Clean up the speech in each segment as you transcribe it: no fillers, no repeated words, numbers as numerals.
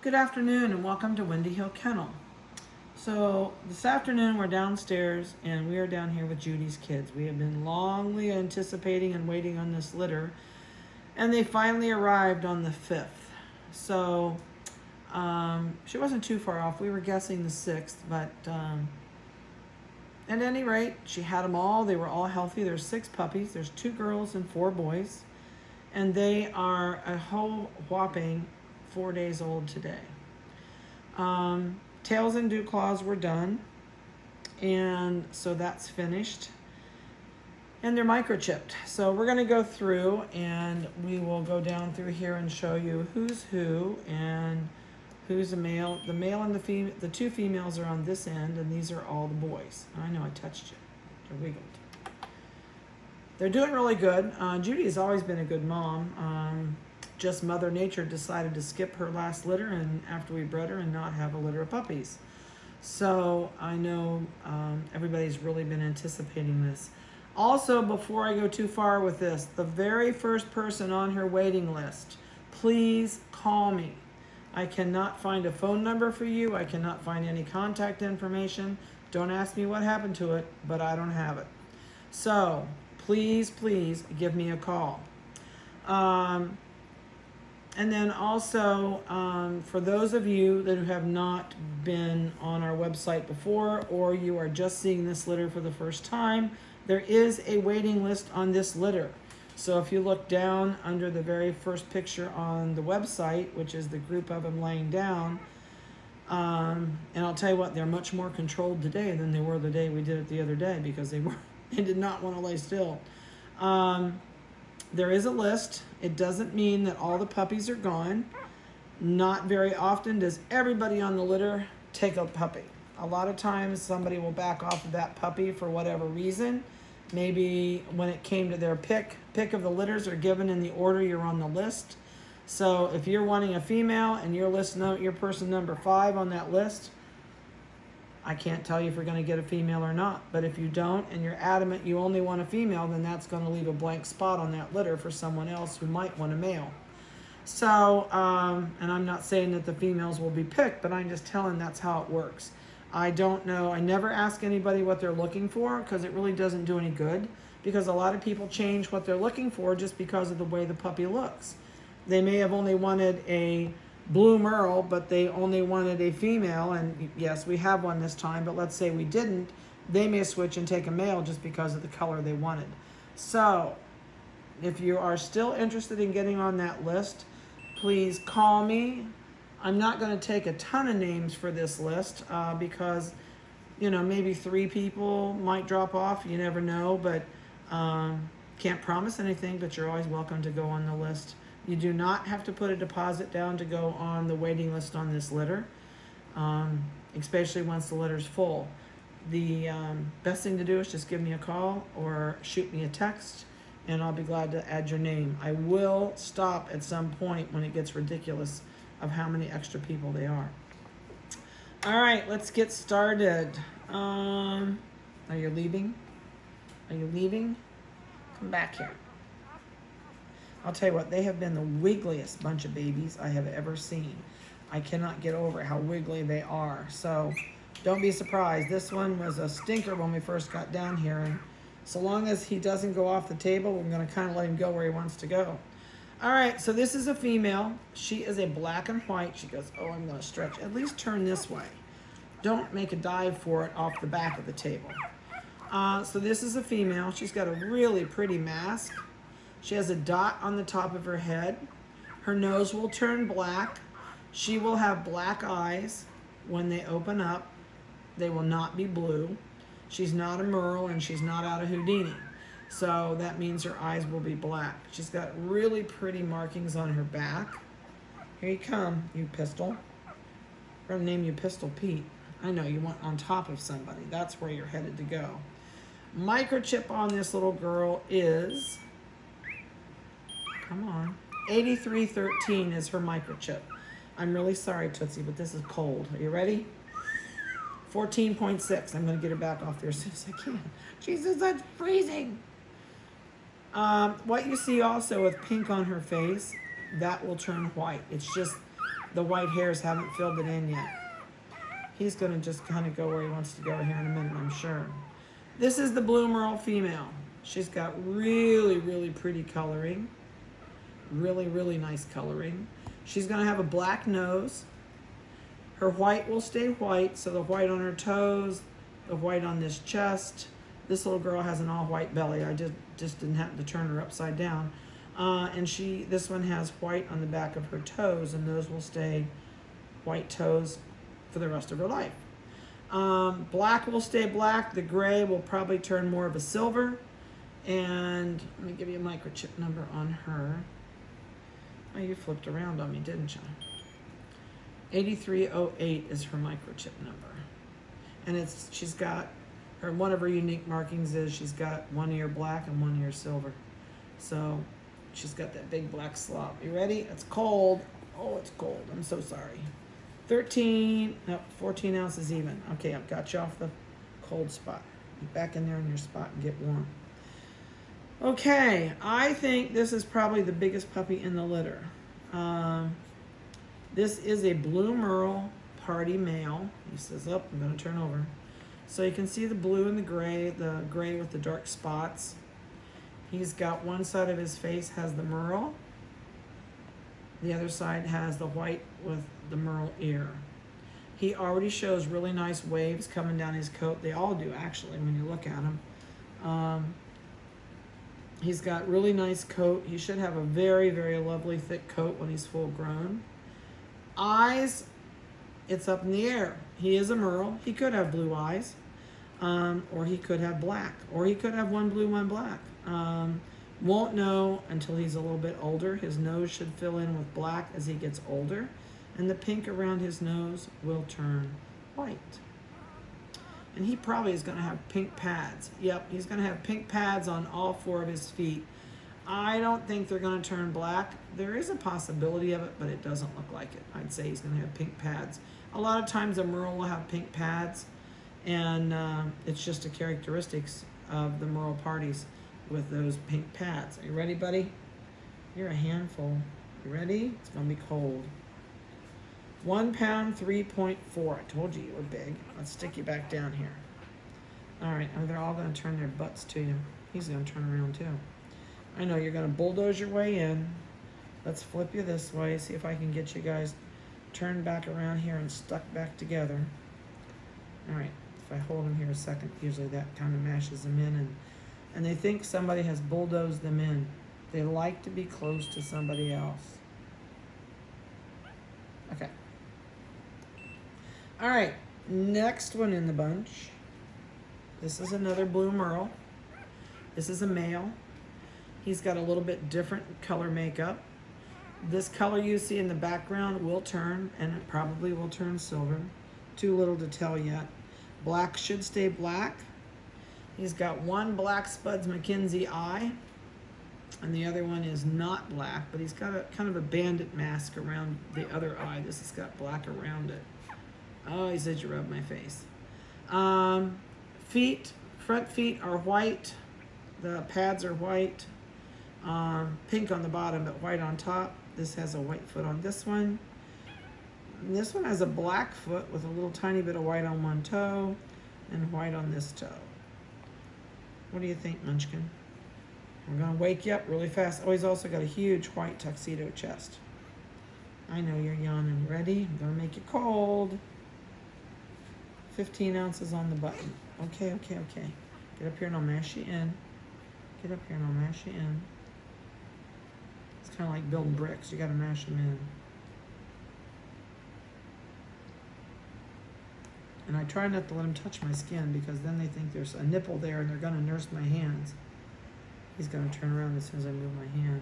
Good afternoon and welcome to Windy Hill Kennel. So this afternoon we're downstairs and we are down here with Judy's kids. We have been longly anticipating and waiting on this litter, and they finally arrived on the 5th. So she wasn't too far off. We were guessing the 6th, but at any rate, she had them all. They were all healthy. There's 6 puppies. There's 2 girls and 4 boys, and they are a whole whopping 4 days old today. Tails and dew claws were done, and so that's finished. And they're microchipped. So we're going to go through and we will go down through here and show you who's who and who's a male. The male and the 2 females are on this end, and these are all the boys. I know I touched you. I wiggled. They're doing really good. Judy has always been a good mom. Just Mother Nature decided to skip her last litter and after we bred her and not have a litter of puppies. So I know everybody's really been anticipating this. Also, before I go too far with this, the very first person on her waiting list, please call me. I cannot find a phone number for you. I cannot find any contact information. Don't ask me what happened to it, but I don't have it. So please give me a call. And then also, for those of you that have not been on our website before, or you are just seeing this litter for the first time, there is a waiting list on this litter. So if you look down under the very first picture on the website, which is the group of them laying down, and I'll tell you what, they're much more controlled today than they were the day we did it the other day, because they did not want to lay still. There is a list. It doesn't mean that all the puppies are gone. Not very often does everybody on the litter take a puppy. A lot of times somebody will back off of that puppy for whatever reason. Maybe when it came to their pick of the litters are given in the order you're on the list. So if you're wanting a female and you're person number 5 on that list, I can't tell you if you're going to get a female or not. But if you don't and you're adamant you only want a female, then that's going to leave a blank spot on that litter for someone else who might want a male. So, and I'm not saying that the females will be picked, but I'm just telling that's how it works. I don't know. I never ask anybody what they're looking for, because it really doesn't do any good, because a lot of people change what they're looking for just because of the way the puppy looks. They may have only wanted a blue Merle, but they only wanted a female, and yes, we have one this time, but let's say we didn't, they may switch and take a male just because of the color they wanted. So if you are still interested in getting on that list, please call me. I'm not going to take a ton of names for this list, because maybe 3 people might drop off, you never know, but can't promise anything, but you're always welcome to go on the list. You do not have to put a deposit down to go on the waiting list on this litter, especially once the litter's full. The best thing to do is just give me a call or shoot me a text, and I'll be glad to add your name. I will stop at some point when it gets ridiculous of how many extra people they are. All right, let's get started. Are you leaving? Are you leaving? Come back here. I'll tell you what, they have been the wiggliest bunch of babies I have ever seen. I cannot get over how wiggly they are. So don't be surprised. This one was a stinker when we first got down here. And so long as he doesn't go off the table, we're going to kind of let him go where he wants to go. All right, so this is a female. She is a black and white. She goes, oh, I'm going to stretch. At least turn this way. Don't make a dive for it off the back of the table. So this is a female. She's got a really pretty mask. She has a dot on the top of her head. Her nose will turn black. She will have black eyes when they open up. They will not be blue. She's not a Merle, and she's not out of Houdini. So that means her eyes will be black. She's got really pretty markings on her back. Here you come, you pistol. We're gonna name you Pistol Pete. I know, you want on top of somebody. That's where you're headed to go. Microchip on this little girl is, come on, 8313 is her microchip. I'm really sorry, Tootsie, but this is cold. Are you ready? 14.6. I'm going to get her back off there as soon as I can. She says that's freezing. What you see also with pink on her face, that will turn white. It's just the white hairs haven't filled it in yet. He's going to just kind of go where he wants to go here in a minute, I'm sure. This is the blue Merle female. She's got really, really pretty coloring. Really, really nice coloring. She's going to have a black nose. Her white will stay white, so the white on her toes, the white on this chest. This little girl has an all-white belly. I just didn't happen to turn her upside down. And this one has white on the back of her toes, and those will stay white toes for the rest of her life. Black will stay black. The gray will probably turn more of a silver. And let me give you a microchip number on her. Oh, you flipped around on me, didn't you? 8308 is her microchip number. And she's got one of her unique markings is she's got one ear black and one ear silver. So she's got that big black slop. You ready? It's cold. Oh, it's cold. I'm so sorry. 14 ounces even. Okay, I've got you off the cold spot. Get back in there in your spot and get warm. Okay, I think this is probably the biggest puppy in the litter. This is a blue Merle party male. He says, oh, I'm going to turn over. So you can see the blue and the gray with the dark spots. He's got one side of his face has the Merle. The other side has the white with the Merle ear. He already shows really nice waves coming down his coat. They all do, actually, when you look at him. He's got really nice coat. He should have a very, very lovely thick coat when he's full grown. Eyes, it's up in the air. He is a Merle. He could have blue eyes, or he could have black, or he could have one blue, one black. Won't know until he's a little bit older. His nose should fill in with black as he gets older, and the pink around his nose will turn white. And he probably is going to have pink pads. Yep, he's going to have pink pads on all four of his feet. I don't think they're going to turn black. There is a possibility of it, but it doesn't look like it. I'd say he's going to have pink pads. A lot of times a Merle will have pink pads, and it's just a characteristics of the Merle parties with those pink pads. Are you ready, buddy? You're a handful. You ready? It's going to be cold. 1 pound, 3.4. I told you you were big. Let's stick you back down here. All right, they're all going to turn their butts to you. He's going to turn around too. I know you're going to bulldoze your way in. Let's flip you this way, see if I can get you guys turned back around here and stuck back together. All right, if I hold them here a second, usually that kind of mashes them in, and they think somebody has bulldozed them in. They like to be close to somebody else. Okay. All right, next one in the bunch. This is another blue Merle. This is a male. He's got a little bit different color makeup. This color you see in the background will turn, and it probably will turn silver. Too little to tell yet. Black should stay black. He's got one black Spuds McKenzie eye, and the other one is not black, but he's got a kind of a bandit mask around the other eye. This has got black around it. Oh, he said you rubbed my face. Feet, front feet are white. The pads are white. Pink on the bottom, but white on top. This has a white foot on this one. And this one has a black foot with a little tiny bit of white on one toe and white on this toe. What do you think, Munchkin? We're going to wake you up really fast. Oh, he's also got a huge white tuxedo chest. I know you're yawning. Ready? I'm going to make you cold. 15 ounces on the button. Okay. Get up here and I'll mash you in. Get up here and I'll mash you in. It's kind of like building bricks. You got to mash them in. And I try not to let them touch my skin because then they think there's a nipple there and they're going to nurse my hands. He's going to turn around as soon as I move my hand.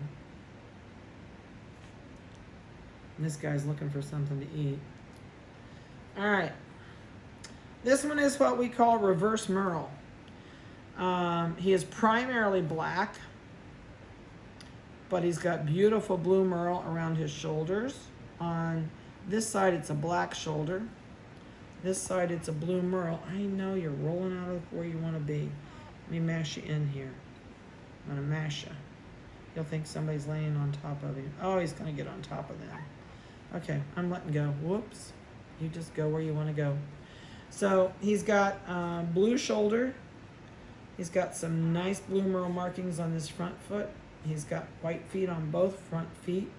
And this guy's looking for something to eat. All right. This one is what we call reverse Merle. He is primarily black, but he's got beautiful blue Merle around his shoulders. On this side, it's a black shoulder. This side, it's a blue Merle. I know you're rolling out of where you want to be. Let me mash you in here. I'm going to mash you. You'll think somebody's laying on top of you. Oh, he's going to get on top of them. Okay, I'm letting go. Whoops. You just go where you want to go. So he's got blue shoulder. He's got some nice blue Merle markings on his front foot. He's got white feet on both front feet.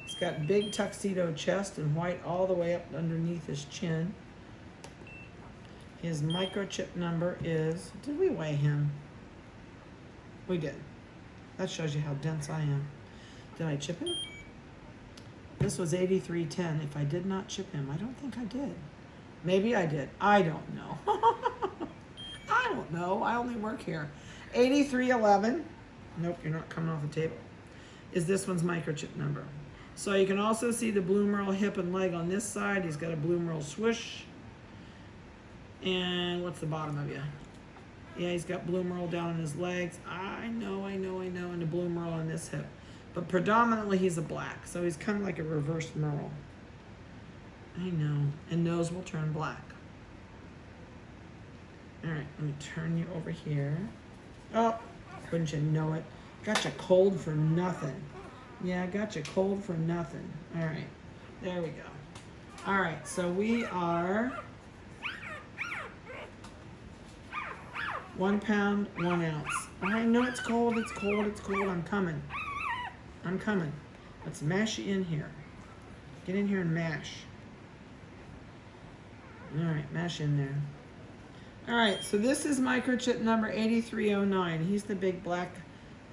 He's got big tuxedo chest and white all the way up underneath his chin. His microchip number is, did we weigh him? We did. That shows you how dense I am. Did I chip him? This was 83.10. If I did not chip him, I don't think I did. Maybe I did. I don't know. I don't know. I only work here. 83.11. Nope, you're not coming off the table. Is this one's microchip number. So you can also see the blue Merle hip and leg on this side. He's got a blue Merle swoosh. And what's the bottom of you? Yeah, he's got blue Merle down on his legs. I know. And the blue Merle on this hip. But predominantly he's a black. So he's kind of like a reverse Merle. I know. And nose will turn black. All right, let me turn you over here. Oh, wouldn't you know it? Got you cold for nothing. Yeah, I got you cold for nothing. All right, there we go. All right, so we are 1 pound, 1 ounce. I know it's cold, it's cold, it's cold. I'm coming. I'm coming. Let's mash you in here. Get in here and mash. All right, mash in there. All right, so this is microchip number 8309. He's the big black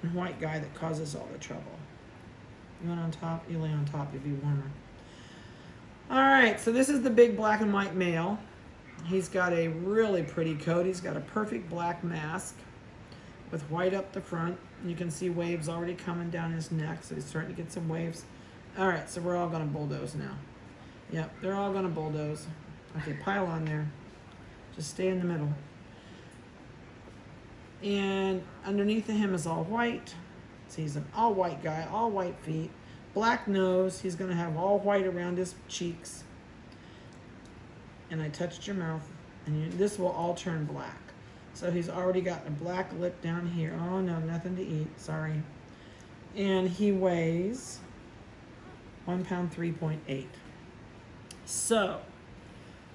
and white guy that causes all the trouble. You want on top? You lay on top, you'll be warmer. All right, so this is the big black and white male. He's got a really pretty coat. He's got a perfect black mask with white up the front. You can see waves already coming down his neck, so he's starting to get some waves. All right, so we're all gonna bulldoze now. Yep, they're all gonna bulldoze. Okay, pile on there. Just stay in the middle. And underneath of him is all white. So he's an all white guy, all white feet, black nose. He's gonna have all white around his cheeks. And I touched your mouth, and this will all turn black. So he's already got a black lip down here. Oh no, nothing to eat, sorry. And he weighs 1 pound 3.8. So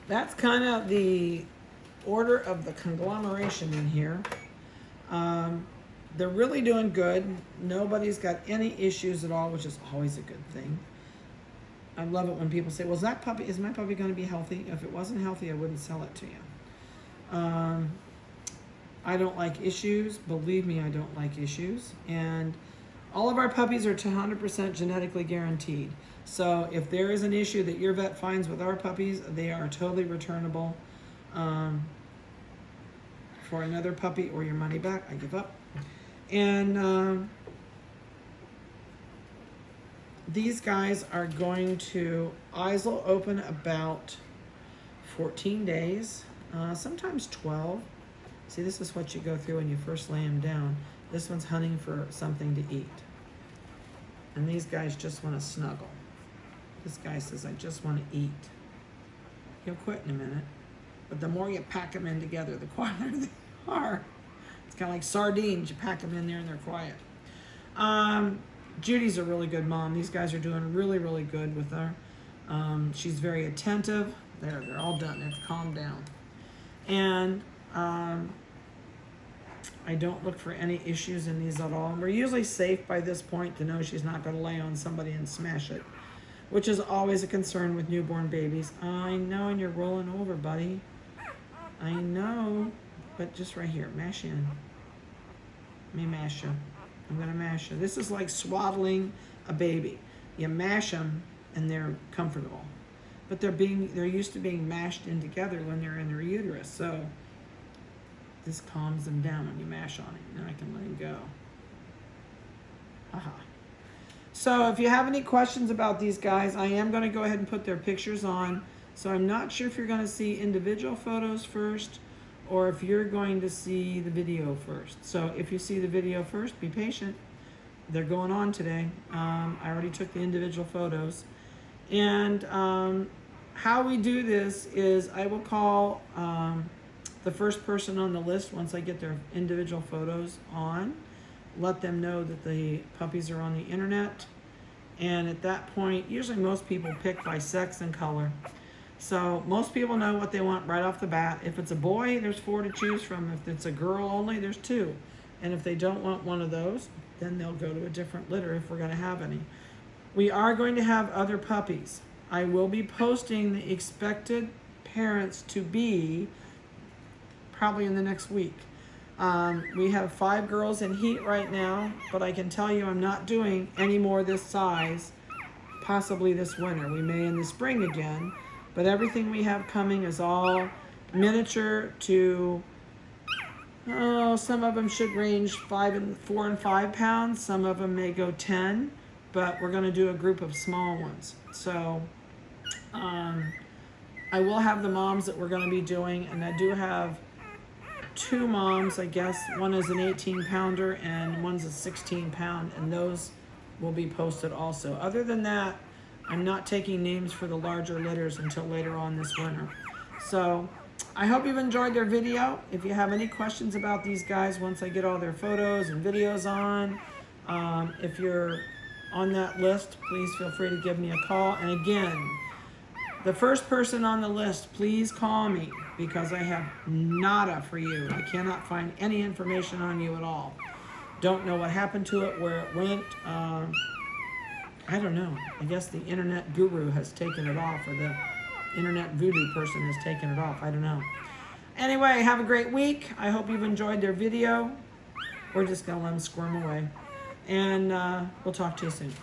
that's kind of the order of the conglomeration in here. They're really doing good. Nobody's got any issues at all, which is always a good thing. I love it when people say, well, is my puppy going to be healthy? If it wasn't healthy, I wouldn't sell it to you. I don't like issues. Believe me, I don't like issues. And all of our puppies are 100% genetically guaranteed. So if there is an issue that your vet finds with our puppies, they are totally returnable for another puppy or your money back. I give up. And these guys are going to, eyes will open about 14 days, sometimes 12. See, this is what you go through when you first lay them down. This one's hunting for something to eat. And these guys just want to snuggle. This guy says, I just want to eat. He'll quit in a minute. But the more you pack them in together, the quieter they are. It's kind of like sardines. You pack them in there and they're quiet. Judy's a really good mom. These guys are doing really, really good with her. She's very attentive. They're all done. They've calmed down. And I don't look for any issues in these at all. And we're usually safe by this point to know she's not going to lay on somebody and smash it, which is always a concern with newborn babies. I know, and you're rolling over, buddy. I know, but just right here, mash in. Let me mash you. I'm going to mash you. This is like swaddling a baby. You mash them, and they're comfortable. But they're used to being mashed in together when they're in their uterus. So this calms them down when you mash on it. Then I can let him go. Aha. So if you have any questions about these guys, I am going to go ahead and put their pictures on. So I'm not sure if you're going to see individual photos first or if you're going to see the video first. So if you see the video first, be patient. They're going on today. I already took the individual photos. And how we do this is I will call the first person on the list once I get their individual photos on, let them know that the puppies are on the internet, And at that point, usually most people pick by sex and color. So most people know what they want right off the bat. If it's a boy, there's 4 to choose from. If it's a girl only, there's 2. And if they don't want one of those, then they'll go to a different litter if we're going to have any. We are going to have other puppies. I will be posting the expected parents to be probably in the next week. We have 5 girls in heat right now, but I can tell you I'm not doing any more this size, possibly this winter. We may in the spring again, but everything we have coming is all miniature to, some of them should range 4 and 5 pounds. Some of them may go 10, but we're going to do a group of small ones. So I will have the moms that we're going to be doing, and I do have 2 moms, I guess. One is an 18-pounder and one's a 16-pound, and those will be posted also. Other than that, I'm not taking names for the larger litters until later on this winter. So I hope you've enjoyed their video. If you have any questions about these guys, once I get all their photos and videos on, if you're on that list, please feel free to give me a call. And again, the first person on the list, please call me, because I have nada for you. I cannot find any information on you at all. Don't know what happened to it, where it went. I don't know. I guess the internet guru has taken it off, or the internet voodoo person has taken it off. I don't know. Anyway, have a great week. I hope you've enjoyed their video. We're just going to let them squirm away. And we'll talk to you soon.